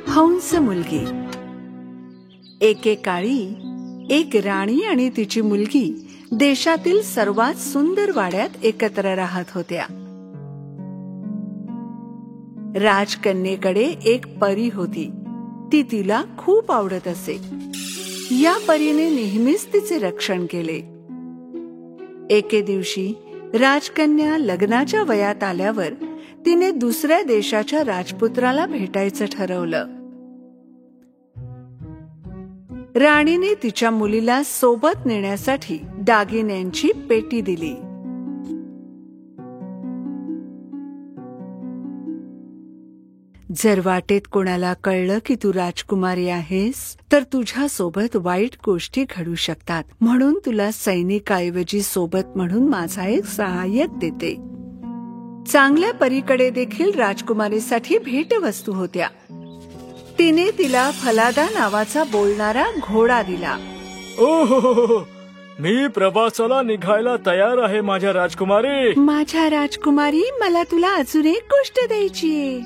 हंस मुलगी. एकेकाळी एक राणी आणि तिची मुलगी देशातील सर्वात सुंदर वाड्यात एकत्र राहत होत्या. राजकन्येकडे एक परी होती. ती तिला खूप आवडत असे. या परीने नेहमीच तिचे रक्षण केले. एके दिवशी राजकन्या लग्नाच्या वयात आल्यावर तिने दुसऱ्या देशाच्या राजपुत्राला भेटायचं ठरवलं. राणीने तिच्या मुलीला सोबत नेण्यासाठी दागिन्यांची पेटी दिली. जर वाटेत कोणाला कळलं की तू राजकुमारी आहेस तर तुझ्या सोबत वाईट गोष्टी घडू शकतात, म्हणून तुला सैनिकाऐवजी सोबत म्हणून माझा एक सहाय्यक देते. चांगल्या परीकडे देखील राजकुमारीसाठी भेटवस्तू होत्या. तिने तिला फलादा नावाचा बोलणारा घोडा दिला. ओहो, मी प्रवासाला निघायला तयार आहे माझ्या राजकुमारी. माझ्या राजकुमारी, मला तुला अजून एक गोष्ट द्यायची.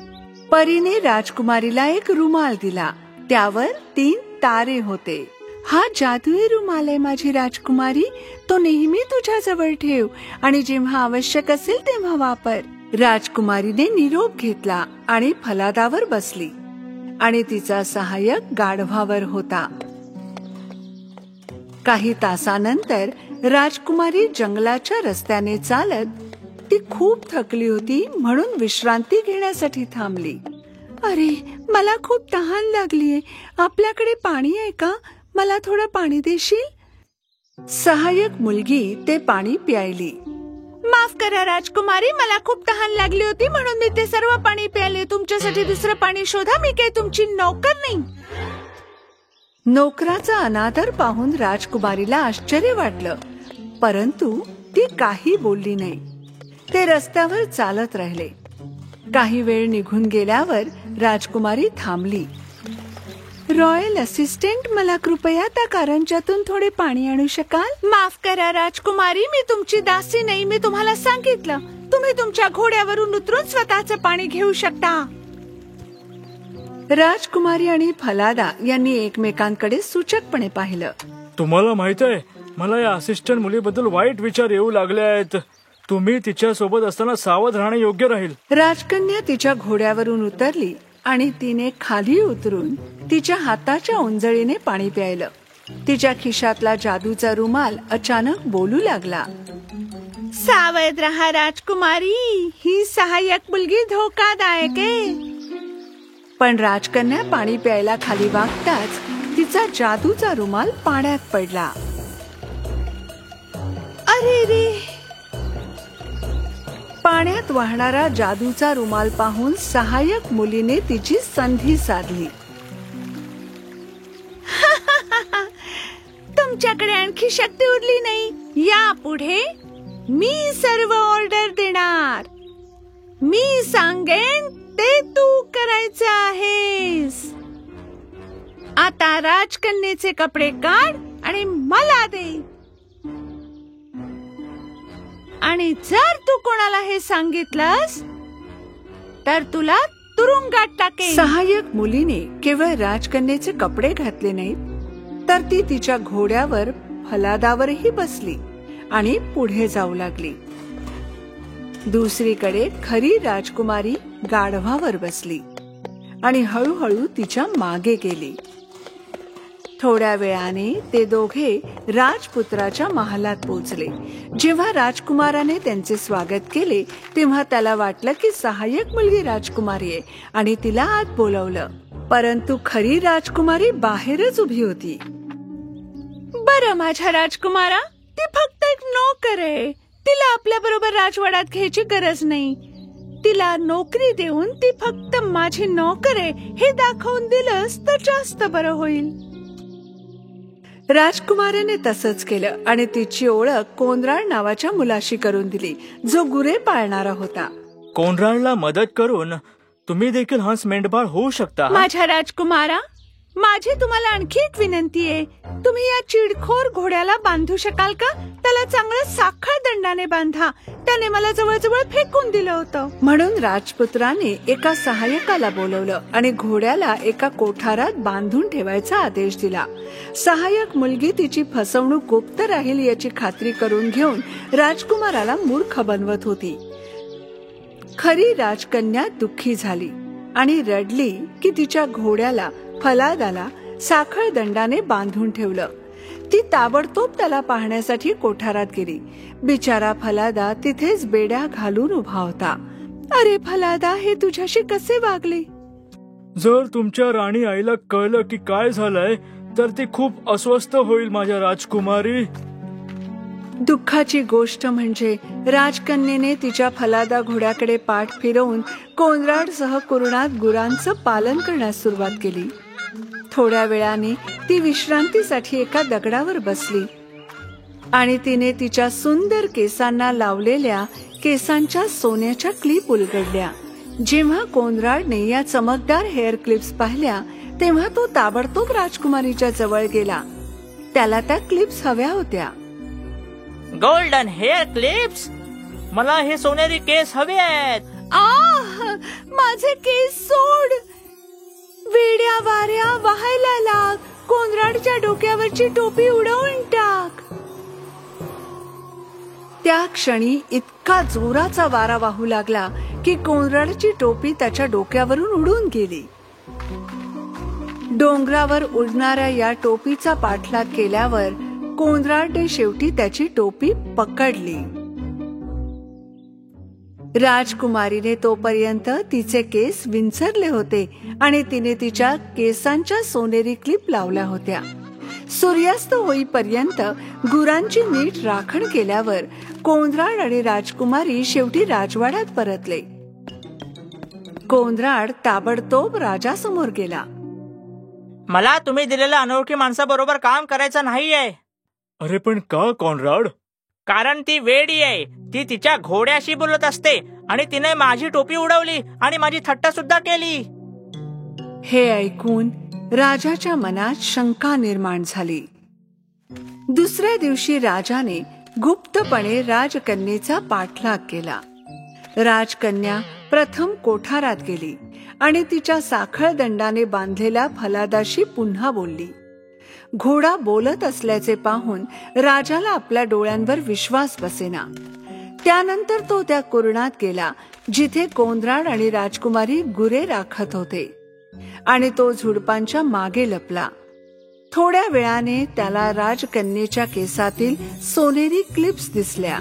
परीने राजकुमारीला एक रुमाल दिला. त्यावर 3 तारे होते. हा जादुई रुमाल आहे माझी राजकुमारी. तो नेहमी तुझ्या जवळ ठेव आणि जेव्हा आवश्यक असेल तेव्हा वापर. राजकुमारीने निरोप घेतला आणि फलादावर बसली आणि तिचा सहाय्यक गाढवावर होता. काही तासानंतर राजकुमारी जंगलाच्या रस्त्याने चालत, ती खूप थकली होती म्हणून विश्रांती घेण्यासाठी थांबली. अरे, मला खूप तहान लागलीये. आपल्याकडे पाणी आहे का? मला थोडं पाणी देशील? सहाय्यक मुलगी ते पाणी प्यायली. माफ करा राजकुमारी, मला खूप तहान लागली होती म्हणून मी ते सर्व पाणी प्यायले. तुमच्यासाठी दुसरं पाणी शोधा. मी काही तुमची नोकर नाही. नोकराचा अनादर पाहून राजकुमारीला आश्चर्य वाटलं, परंतु ती काही बोलली नाही. ते रस्त्यावर चालत राहिले. काही वेळ निघून गेल्यावर राजकुमारी थांबली. रॉयल असिस्टंट, मला कृपया त्या कारंजातून थोडे पाणी आणू शकाल? माफ करा राजकुमारी, मी तुमची दासी नाही. मी तुम्हाला सांगितलं, तुम्ही तुमच्या घोड्यावरून उतरून स्वतःचं पाणी घेऊ शकता. राजकुमारी आणि फलादा यांनी एकमेकांकडे सूचकपणे पाहिलं. तुम्हाला माहित आहे, मला या असिस्टंट मुलीबद्दल वाईट विचार येऊ लागले आहेत. तुम्ही तिच्या सोबत असताना सावध राहणे योग्य राहील. राजकन्या तिच्या घोड्यावरून उतरली आणि तिने खाली उतरून तिच्या हाताच्या ओंजळीने पाणी प्यायलं. तिच्या खिशातला जादूचा रुमाल अचानक बोलू लागला. सावध रहा राजकुमारी, ही सहाय्यक मुलगी धोकादायक आहे. पण राजकन्या पाणी प्यायला खाली वागताच तिचा जादूचा रुमाल पाण्यात पडला. अरे रे! पाण्यात वाहणारा जादूचा रुमाल पाहून सहाय्यक मुलीने तिची संधी साधली. तुमच्याकडे आणखी शक्ती उरली नाही. यापुढे मी सर्व ऑर्डर देणार. मी सांगेन ते तू करायचं आहेस. आता राजकन्येचे कपडे काढ आणि मला दे. आणि जर तू कोणाला हे सांगितलंस तर तुला तुरुंगात टाकेन. सहाय्यक मुलीने केवळ राजकन्येचे कपडे घातले नाहीत, तर ती तिच्या घोड्यावर फलादावरही बसली आणि पुढे जाऊ लागली. दुसरीकडे खरी राजकुमारी गाढवावर बसली आणि हळूहळू तिच्या मागे गेली. थोड्या वेळाने ते दोघे राजपुत्राच्या महालात पोहोचले. जेव्हा राजकुमाराने त्यांचे स्वागत केले तेव्हा त्याला वाटलं की सहाय्यक मुलगी राजकुमारी आहे आणि तिला आत बोलवलं, परंतु खरी राजकुमारी बाहेरच उभी होती. बरं माझ्या राजकुमारा, ती फक्त एक नोकर आहे. तिला आपल्या बरोबर राजवाड्यात घ्यायची गरज नाही. तिला नोकरी देऊन ती फक्त माझी नोकर आहे हे दाखवून दिलंस तर जास्त बरं होईल. राजकुमाराने तसंच केलं आणि तिची ओळख कोनराड नावाच्या मुलाशी करून दिली, जो गुरे पाळणारा होता. कोनराडला मदत करून तुम्ही देखील हंस मेंढपाळ होऊ शकता. माझ्या राजकुमारा, माझी तुम्हाला आणखी एक विनंती आहे. तुम्ही या चिडखोर घोड्याला बांधू शकाल का? त्याला चांगलं साखळ दंडाने बांधा. त्याने मला जवळजवळ फेकून दिलं होतं. म्हणून राजपुत्राने एका सहाय्यकाला बोलवलं आणि घोड्याला एका कोठारात बांधून ठेवायचा आदेश दिला. सहाय्यक मुलगी तिची फसवणूक गुप्त राहील याची खात्री करून घेऊन राजकुमाराला मूर्ख बनवत होती. खरी राजकन्या दुःखी झाली आणि रडली की तिच्या घोड्याला फलादाला साखळ दंडाने बांधून ठेवलं. ती ताबडतोब त्याला पाहण्यासाठी कोठारात गेली. बिचारा फलादा तिथेच बेड्या घालून उभा होता. अरे फलादा, हे तुझ्याशी कसे वागले? जर तुमच्या राणी आईला कळलं की काय झालंय तर ती खूप अस्वस्थ होईल माझ्या राजकुमारी. दुःखाची गोष्ट म्हणजे राजकन्येने तिच्या फलादा घोड्याकडे पाठ फिरवून कोनराडसह कुरणात गुरांचं पालन करण्यास सुरुवात केली. थोड्या वेळाने ती विश्रांतीसाठी एका दगडावर बसली आणि तिने तिच्या सुंदर केसांना लावलेल्या केसांच्या सोन्याच्या क्लिप उलगडल्या. जेव्हा कोनराडने या चमकदार हेअर क्लिप्स पाहिल्या तेव्हा तो ताबडतोब राजकुमारीच्या जवळ गेला. त्याला त्या क्लिप्स हव्या होत्या. गोल्डन हेअर क्लिप्स, मला हे सोनेरी केस हवे आहेत. माझे केस सोड. वेड्या वाऱ्या, वाहायला लाग. कोनराडच्या डोक्यावरची टोपी उडवून टाक. त्या क्षणी इतका जोराचा वारा वाहू लागला की कोनराडची टोपी त्याच्या डोक्यावरून उडून गेली. डोंगरावर उडणाऱ्या या टोपीचा पाठलाग केल्यावर कोनराडने शेवटी त्याची टोपी पकडली. राजकुमारीने तोपर्यंत तिचे केस विंचरले होते आणि तिने तिच्या केसांच्या सोनेरी क्लिप लावल्या होत्या. सूर्यास्त होईपर्यंत गुरांची नीट राखण केल्यावर कोनराड आणि राजकुमारी शेवटी राजवाड्यात परतले. कोनराड ताबडतोब राजासमोर गेला. मला तुम्ही दिलेल्या अनोळखी माणसाबरोबर काम करायचं नाहीये. अरे पण का कॉनराड? कारण ती वेडी आहे. ती तिच्या घोड्याशी बोलत असते आणि तिने माझी टोपी उडवली आणि माझी थट्टा सुद्धा केली. हे ऐकून राजाच्या मनात शंका निर्माण झाली. दुसऱ्या दिवशी राजाने गुप्तपणे राजकन्येचा पाठलाग केला. राजकन्या प्रथम कोठारात गेली आणि तिच्या साखळ दंडाने बांधलेल्या फलादाशी पुन्हा बोलली. घोडा बोलत असल्याचे पाहून राजाला आपल्या डोळ्यांवर विश्वास बसेना. त्यानंतर तो त्या कुरणात गेला जिथे कोनराड आणि राजकुमारी गुरे राखत होते आणि तो झुडपांच्या मागे लपला. थोड्या वेळाने त्याला राजकन्येच्या केसातील सोनेरी क्लिप्स दिसल्या.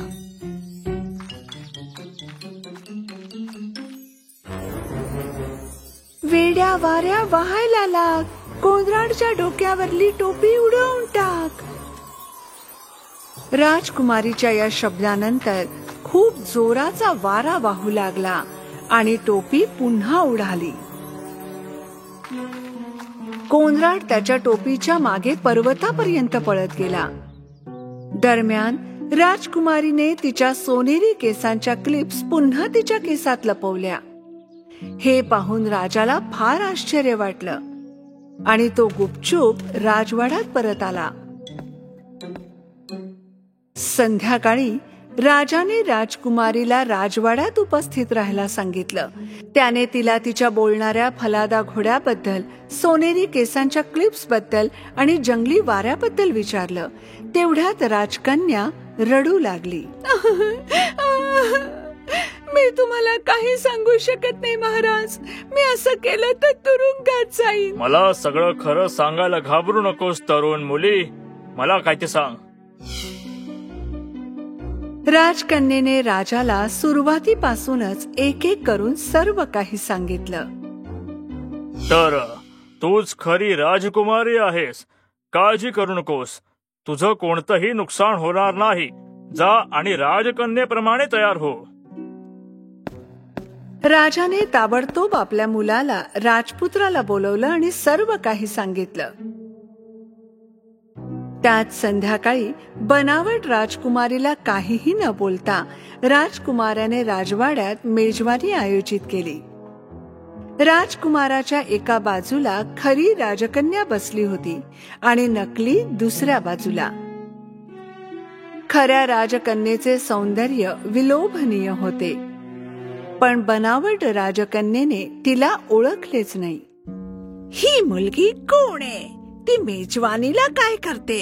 वेड्या वाऱ्या, वाहायला लाग. कोनराडच्या डोक्यावरली टोपी उडवून टाक. राजकुमारीच्या या शब्दानंतर खूप जोराचा वारा वाहू लागला आणि टोपी पुन्हा उडाली. कोनराड त्याच्या टोपीच्या मागे पर्वतापर्यंत पळत गेला. दरम्यान राजकुमारीने तिच्या सोनेरी केसांच्या क्लिप्स पुन्हा तिच्या केसात लपवल्या. हे पाहून राजाला फार आश्चर्य वाटलं आणि तो गुपचूप राजवाड्यात परत आला. संध्याकाळी राजाने राजकुमारीला राजवाड्यात उपस्थित राहायला सांगितलं. त्याने तिला तिच्या बोलणाऱ्या फलादा घोड्याबद्दल, सोनेरी केसांच्या क्लिप्स बद्दल आणि जंगली वाऱ्याबद्दल विचारलं. तेवढ्यात राजकन्या रडू लागली. मी तुम्हाला काही सांगू शकत नाही महाराज. मी असं केलं तर तुरुंगात जाईन. मला सगळं खरं सांगायला घाबरू नकोस तरुण मुली. मला काय ते सांग. राजकन्येने राजाला सुरुवातीपासूनच एक एक करून सर्व काही सांगितलं. तर तूच खरी राजकुमारी आहेस. काळजी करू नकोस. तुझं कोणतंही नुकसान होणार नाही. जा आणि राजकन्येप्रमाणे तयार हो. राजाने ताबडतोब आपल्या मुलाला राजपुत्राला बोलवलं आणि सर्व काही सांगितलं. त्यात संध्याकाळी बनावट राजकुमारीला काहीही न बोलता राजकुमाराने राजवाड्यात मेजवानी आयोजित केली. राजकुमाराच्या एका बाजूला खरी राजकन्या बसली होती आणि नकली दुसऱ्या बाजूला. खऱ्या राजकन्येचे सौंदर्य विलोभनीय होते, पण बनावट राजकन्येने तिला ओळखलेच नाही. ही मुलगी कोण आहे? ती मेजवानीला काय करते?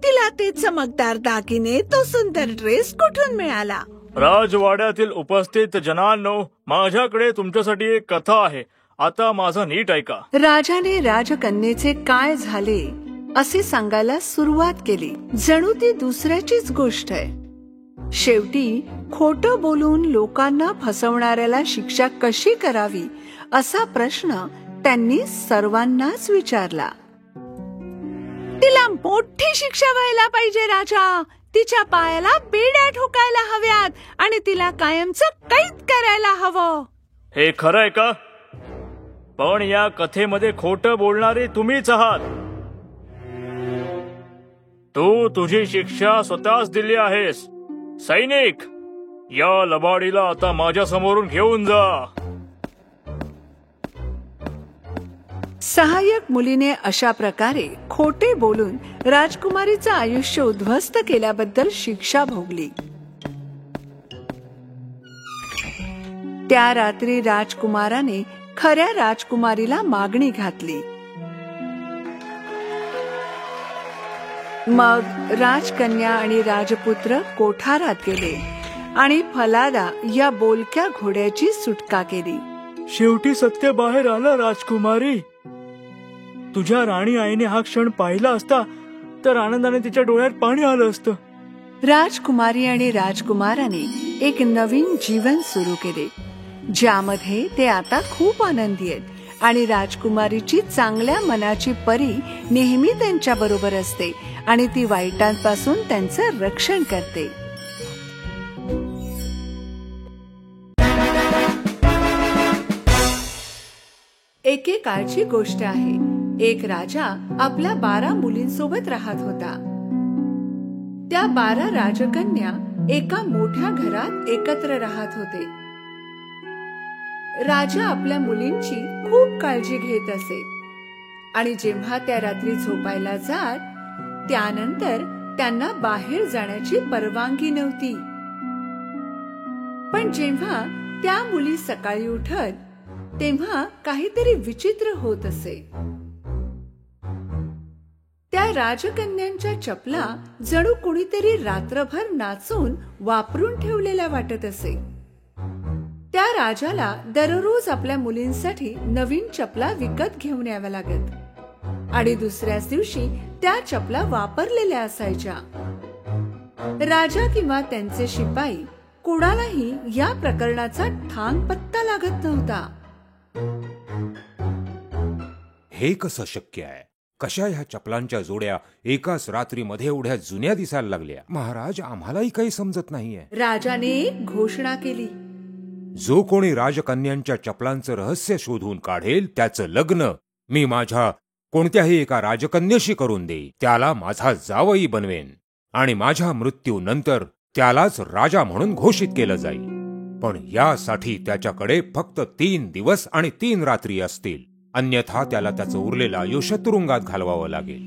तिला ते चमकदार दागिने, तो सुंदर ड्रेस कुठून मिळाला? राजवाड्यातील उपस्थित जनांनो, माझ्याकडे तुमच्यासाठी एक कथा आहे. आता माझा नीट ऐका. राजाने राजकन्येचे काय झाले असे सांगायला सुरुवात केली, जणू ती दुसऱ्याचीच गोष्ट आहे. शेवटी खोटं बोलून लोकांना फसवणाऱ्याला शिक्षा कशी करावी असा प्रश्न त्यांनी सर्वांनाच विचारला. तिला मोठी शिक्षा व्हायला पाहिजे राजा. तिच्या पायाला बेड्या ठोकायला हव्यात आणि तिला कायमचं कैद करायला हवं. हे खरं आहे का? पण या कथेमध्ये खोटं बोलणारे तुम्हीच आहात. तू तुझी शिक्षा स्वतःच दिली आहेस. सैनिक, या लबाडीला आता माझ्या समोरून घेऊन जा. सहाय्यक मुलीने अशा प्रकारे खोटे बोलून राजकुमारीचं आयुष्य उद्ध्वस्त केल्याबद्दल शिक्षा भोगली. त्या रात्री राजकुमाराने खऱ्या राजकुमारीला मागणी घातली. मग राजकन्या आणि राजपुत्र कोठारात गेले आणि फलादा या बोलक्या घोड्याची सुटका केली. शेवटी सत्य बाहेर आलं राजकुमारी. तुझ्या राणी आईने हा क्षण पाहिला असता तर आनंदाने तिच्या डोळ्यात पाणी आलं असतं. राजकुमारी आणि राजकुमाराने एक नवीन जीवन सुरू केले, ज्यामध्ये ते आता खूप आनंदी आहेत आणि राजकुमारीची चांगल्या मनाची परी नेहमी त्यांच्या बरोबर असते आणि ती वाईटांपासून त्यांचं रक्षण करते. एकेकाळची गोष्ट आहे. एक राजा आपल्या 12 मुलींसोबत राहत होता. त्या 12 राजकन्या एका मोठ्या घरात एकत्र राहत होते. राजा आपल्या मुलींची खूप काळजी घेत असे आणि जेव्हा त्या रात्री झोपायला जात, त्यानंतर त्यांना बाहेर जाण्याची परवानगी नव्हती. पण जेव्हा त्या मुली सकाळी उठत, तेव्हा काहीतरी विचित्र होत असे. त्या राजकन्यांच्या चपला जणू कुणीतरी रात्रभर नाचून वापरून ठेवलेल्या वाटत असे. त्या राजाला दररोज आपल्या मुलींसाठी नवीन चपला विकत घेऊन याव्या लागत आणि दुसऱ्याच दिवशी त्या चपला वापरलेल्या असायच्या. राजा किंवा त्यांचे शिपाई कोणालाही या प्रकरणाचा ठाम पत्ता लागत नव्हता. हे कसं शक्य आहे? कशा ह्या चपलांच्या जोड्या एकाच रात्रीमध्ये एवढ्या जुन्या दिसायला लागल्या? महाराज, आम्हालाही काही समजत नाहीये. राजाने एक घोषणा केली. जो कोणी राजकन्यांच्या चपलांचं रहस्य शोधून काढेल, त्याचं लग्न मी माझ्या कोणत्याही एका राजकन्येशी करून देईन. त्याला माझा जावई बनवेन आणि माझ्या मृत्यूनंतर त्यालाच राजा म्हणून घोषित केलं जाईल. पण यासाठी त्याच्याकडे फक्त 3 दिवस आणि 3 रात्री असतील. अन्यथा त्याला त्याचं उरलेलं आयुष्य तुरुंगात घालवावं लागेल.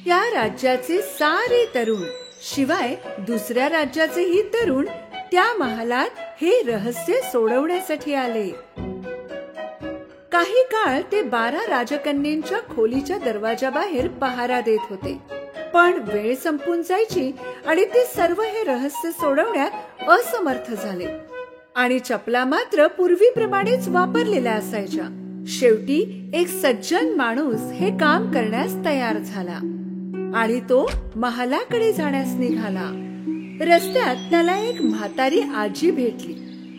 या राज्याचे सारे तरुण, शिवाय दुसऱ्या राज्याचेही तरुण त्या महालात हे रहस्य सोडवण्यासाठी आले. काही काळ ते 12 राजकन्यांच्या खोलीच्या दरवाजाबाहेर पहारा देत होते. पण वेळ संपून जायची आणि ते सर्व हे रहस्य सोडवण्यात असमर्थ झाले आणि चपला मात्र पूर्वीप्रमाणेच वापरलेल्या असायच्या. शेवटी एक सज्जन माणूस हे काम करण्यास तयार झाला आणि तो महालाकडे जाण्यास निघाला. रस्त्यात त्याला एक म्हातारी आजी भेटली.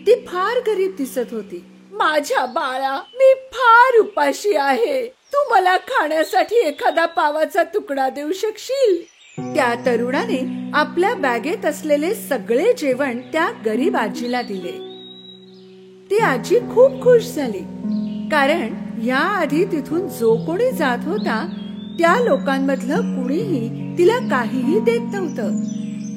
ती फार गरीब दिसत होती. माझ्या बाळा, मी फार उपाशी आहे. तू मला खाण्यासाठी एखादा पावाचा तुकडा देऊ शकशील? त्या तरुणाने आपल्या बॅगेत असलेले सगळे जेवण त्या गरीब आजीला दिले. ती आजी खूप खुश झाली, कारण याआधी तिथून जो कोणी जात होता त्या लोकांमधलं कुणीही तिला काहीही देत नव्हतं.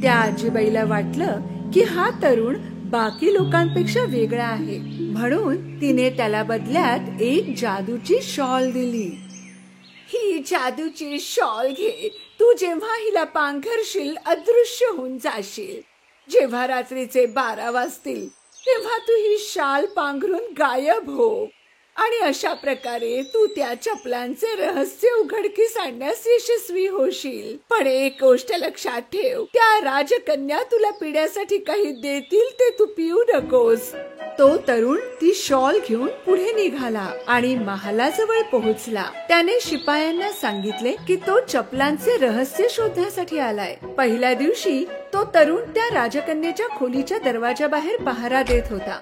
त्या आजीबाईला वाटलं की हा तरुण बाकी लोकांपेक्षा वेगळा आहे, म्हणून तिने त्याला बदल्यात एक जादूची शॉल दिली. ही जादूची शॉल घे. तू जेव्हा हिला पांघरशील अदृश्य होऊन जाशील. जेव्हा रात्रीचे 12 वाजतील तेव्हा तू ही शाल पांघरून गायब हो. आणि अशा प्रकारे तू त्या चपलांचे रहस्य उघडकीस आणण्यास यशस्वी होशील. पण एक गोष्ट लक्षात ठेव, त्या राजकन्या तुला पिण्यासाठी काही देतील ते तू पिऊ नकोस. तो तरुण ती शॉल घेऊन पुढे निघाला आणि महालाजवळ पोहोचला. त्याने शिपायांना सांगितले की तो चपलांचे रहस्य शोधण्यासाठी आलाय. पहिल्या दिवशी तो तरुण त्या राजकन्येच्या खोलीच्या दरवाजाबाहेर पहारा देत होता.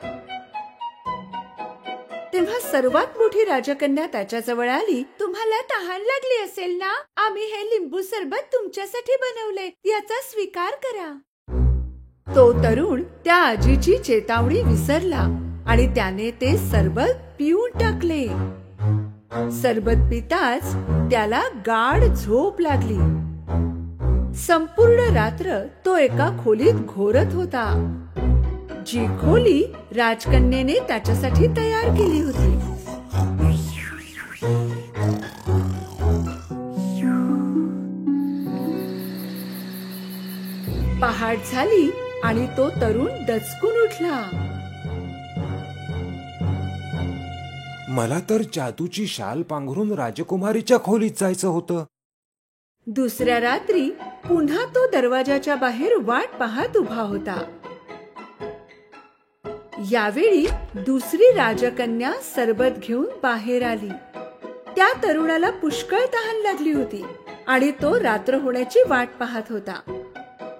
तेव्हा सर्वात मोठी राजकन्या त्याच्याजवळ आली. तुम्हाला तहान लागली असेल ना? आम्ही हे लिंबू सरबत तुमच्यासाठी बनवले, याचा स्वीकार करा. तो तरुण त्या आजीची चेतावणी विसरला आणि त्याने ते सरबत पिऊन टाकले. सरबत पिताच त्याला गाढ झोप लागली. संपूर्ण रात्र तो एका खोलीत घोरत होता, जी खोली राजकन्येने त्याच्यासाठी तयार केली होती. पहाट झाली आणि तो तरुण दचकून उठला. मला तर जादूची शाल पांघरून राजकुमारीच्या खोलीत जायचं होतं. दुसऱ्या रात्री पुन्हा तो दरवाजाच्या बाहेर वाट पाहत उभा होता. यावेळी दुसरी राजकन्या सरबत घेऊन बाहेर आली. त्या तरुणाला पुष्कळ तहान लागली होती आणि तो रात्र होण्याची वाट पाहत होता.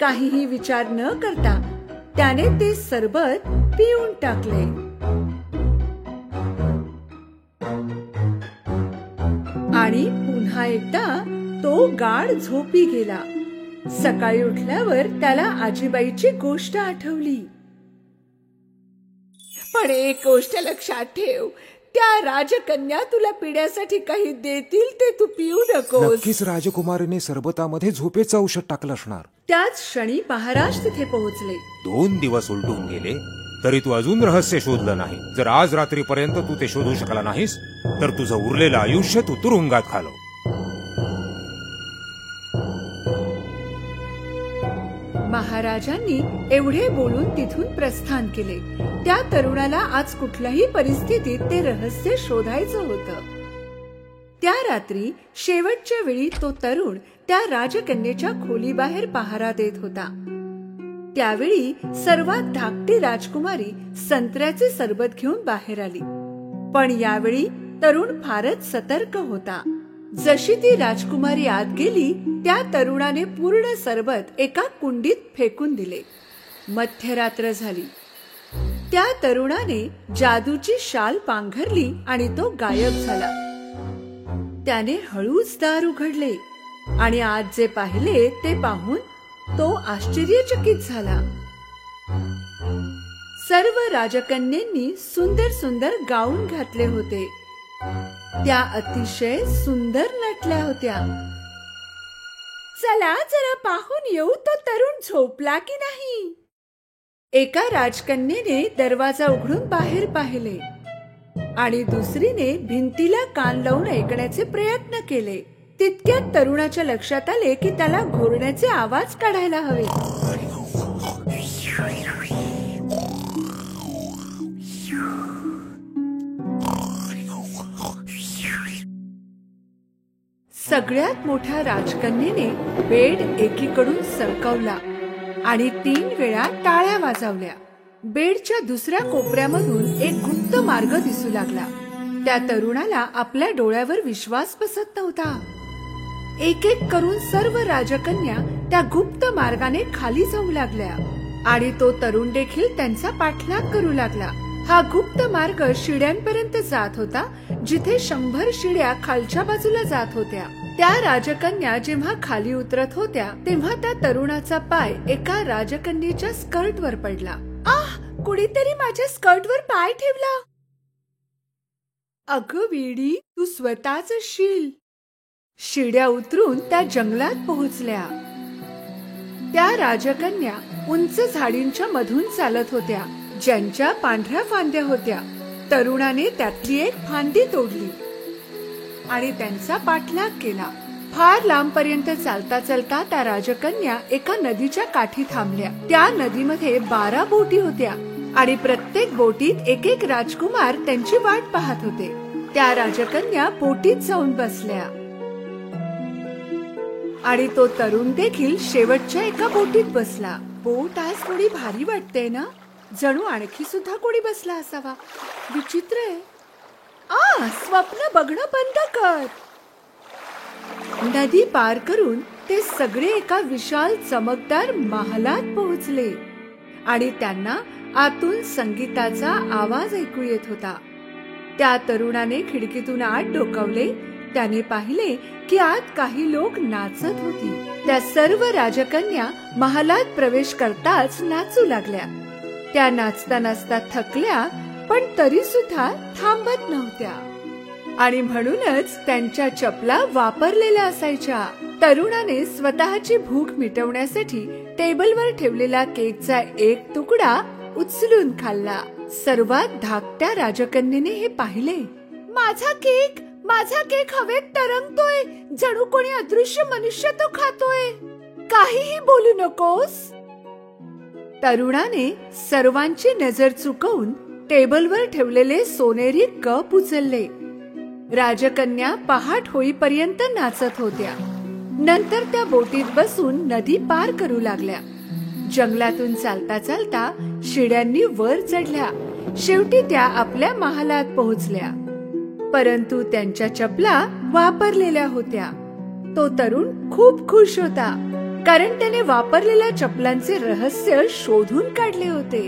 काहीही विचार न करता त्याने ते सरबत पिऊन टाकले. आणि पुन्हा एकदा तो गाढ झोपी गेला. सकाळी उठल्यावर त्याला आजीबाईची गोष्ट आठवली. पण एक गोष्ट लक्षात ठेव, त्या राजकन्या तुला पिण्यासाठी काही देतील ते तू पिऊ नकोस. नक्कीच राजकुमारीने सरबतामध्ये झोपेचं औषध टाकलं असणार. त्याच क्षणी महाराज तिथे पोहोचले. 2 दिवस उलटून गेले तरी तू अजून रहस्य शोधलं नाही. जर आज रात्रीपर्यंत तू ते शोधू शकला नाहीस तर तुझं उरलेलं आयुष्य तू तुरुंगात घालव. महाराजांनी एवढे बोलून तिथून प्रस्थान केले. त्या तरुणाला आज कुठल्याही परिस्थितीत ते रहस्य शोधायचं होतं. त्या रात्री शेवटच्या वेळी तो तरुण त्या राजकन्येच्या खोलीबाहेर पहारा देत होता. त्यावेळी सर्वात धाकटी राजकुमारी संत्र्याचे सरबत घेऊन बाहेर आली. पण यावेळी तरुण फारच सतर्क होता. जशी ती राजकुमारी आत गेली त्या तरुणाने पूर्ण सरबत एका कुंडीत फेकून दिले. मध्यरात्र झाली. त्या तरुणाने जादूची शाल पांघरली आणि तो गायब झाला. त्याने हळूच दार उघडले आणि आज जे पाहिले ते पाहून तो आश्चर्यचकित झाला. सर्व राजकन्यांनी सुंदर सुंदर गाऊन घातले होते. त्या अतिशय सुंदर नटल्या होत्या. चला जरा पाहून येऊ, तो तरुण झोपला की नाही. एका राजकन्येने दरवाजा उघडून बाहेर पाहिले आणि दुसरीने भिंतीला कान लावून ऐकण्याचे प्रयत्न केले. तितक्यात तरुणाच्या लक्षात आले की त्याला घोरण्याचे आवाज काढायला हवे. सगळ्यात मोठ्या राजकन्येने बेड एकीकडून सरकवला आणि 3 वेळा टाळ्या वाजवल्या. बेडच्या दुसऱ्या कोपऱ्यामधून एक गुप्त मार्ग दिसू लागला. त्या तरुणाला आपल्या डोळ्यावर विश्वास बसत नव्हता. एक एक करून सर्व राजकन्या त्या गुप्त मार्गाने खाली जाऊ लागल्या आणि तो तरुण देखील त्यांचा पाठलाग करू लागला. हा गुप्त मार्ग शिड्यांपर्यंत जात होता, जिथे 100 शिड्या खालच्या बाजूला जात होत्या. त्या राजकन्या जेव्हा खाली उतरत होत्या तेव्हा त्या तरुणाचा पाय एका राजकन्येच्या स्कर्टवर पडला. आह, कुणीतरी माझ्या स्कर्टवर पाय ठेवला. अगं वेडी, तू स्वतःच असशील. शिड्या उतरून त्या जंगलात पोहोचल्या. त्या राजकन्या उंच झाडींच्या मधून चालत होत्या. ज्यांच्या पांढऱ्या फांद्या होत्या. तरुणाने त्यातली एक फांदी तोडली आणि त्यांचा पाठलाग केला. फार लांबपर्यंत चालता चालता त्या राजकन्या एका नदीच्या काठी थांबल्या. त्या नदीमध्ये 12 बोटी होत्या आणि प्रत्येक बोटीत एक एक राजकुमार त्यांची वाट पाहत होते. त्या राजकन्या बोटीत जाऊन बसल्या आणि तो तरुण देखील शेवटच्या एका बोटीत बसला. बोट आज थोडी भारी वाटते ना, जणू आणखी सुद्धा कोणी बसला असावा. विचित्र आहे. स्वप्न बघणं बंद कर. नदी पार करून ते सगळे एका विशाल चमकदार महालात पोहोचले आणि त्यांना आतून संगीताचा आवाज ऐकू येत होता. त्या तरुणाने खिडकीतून आत डोकावले. त्याने पाहिले की आत काही लोक नाचत होती. त्या सर्व राजकन्या महालात प्रवेश करताच नाचू लागल्या. त्या नाचता नाचता थकल्या, पण तरी सुद्धा थांबत नव्हत्या आणि म्हणूनच त्यांच्या चपला वापरलेल्या असायच्या. तरुणाने स्वतःची भूक मिटवण्यासाठी टेबलवर ठेवलेला केकचा एक तुकडा उचलून खाल्ला. सर्वात धाकट्या राजकन्येने हे पाहिले. माझा केक हवेत तरंगतोय, जणू कोणी अदृश्य मनुष्य तो खातोय. काहीही बोलू नकोस. तरुणाने सर्वांची नजर चुकवून टेबलवर ठेवलेले सोनेरी कप उचलले. राजकन्या पहाट होईपर्यंत नाचत होत्या. नंतर त्या बोटीत बसून नदी पार करू लागल्या. जंगलातून चालता चालता शिड्यांनी वर चढल्या. शेवटी त्या आपल्या महालात पोहोचल्या, परंतु त्यांच्या चपला वापरलेल्या होत्या. तो तरुण खूप खुश होता, कारण त्याने वापरलेल्या चपलांचे रहस्य शोधून काढले होते.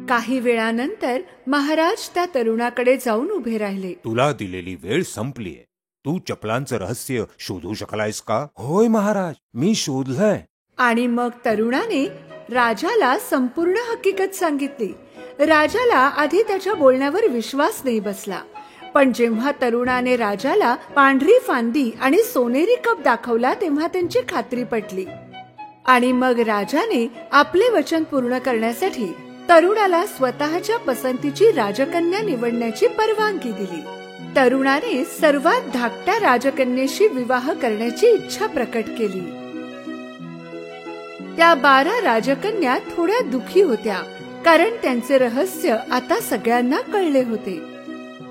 काही वेळानंतर महाराज त्या तरुणाकडे जाऊन उभे राहिले. तुला दिलेली वेळ संपलीये. तू चपलांचं रहस्य शोधू शकलायस का? होय महाराज, मी शोधलंय. आणि मग तरुणाने राजाला संपूर्ण हकीकत सांगितली. राजाला आधी त्याच्या बोलण्यावर विश्वास नाही बसला, पण जेव्हा तरुणाने राजाला पांढरी फांदी आणि सोनेरी कप दाखवला तेव्हा त्यांची खात्री पटली. आणि मग राजाने आपले वचन पूर्ण करण्यासाठी तरुणाला स्वतःच्या पसंतीची राजकन्या निवडण्याची परवानगी दिली. तरुणाने सर्वात धाकट्या राजकन्येशी विवाह करण्याची इच्छा प्रकट केली. त्या 12 राजकन्या थोड्या दुखी होत्या, कारण त्यांचे रहस्य आता सगळ्यांना कळले होते.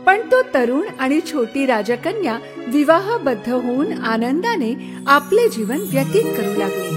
पण तो तरुण आणि छोटी राजकन्या विवाहबद्ध होऊन आनंदाने आपले जीवन व्यतीत करू लागले.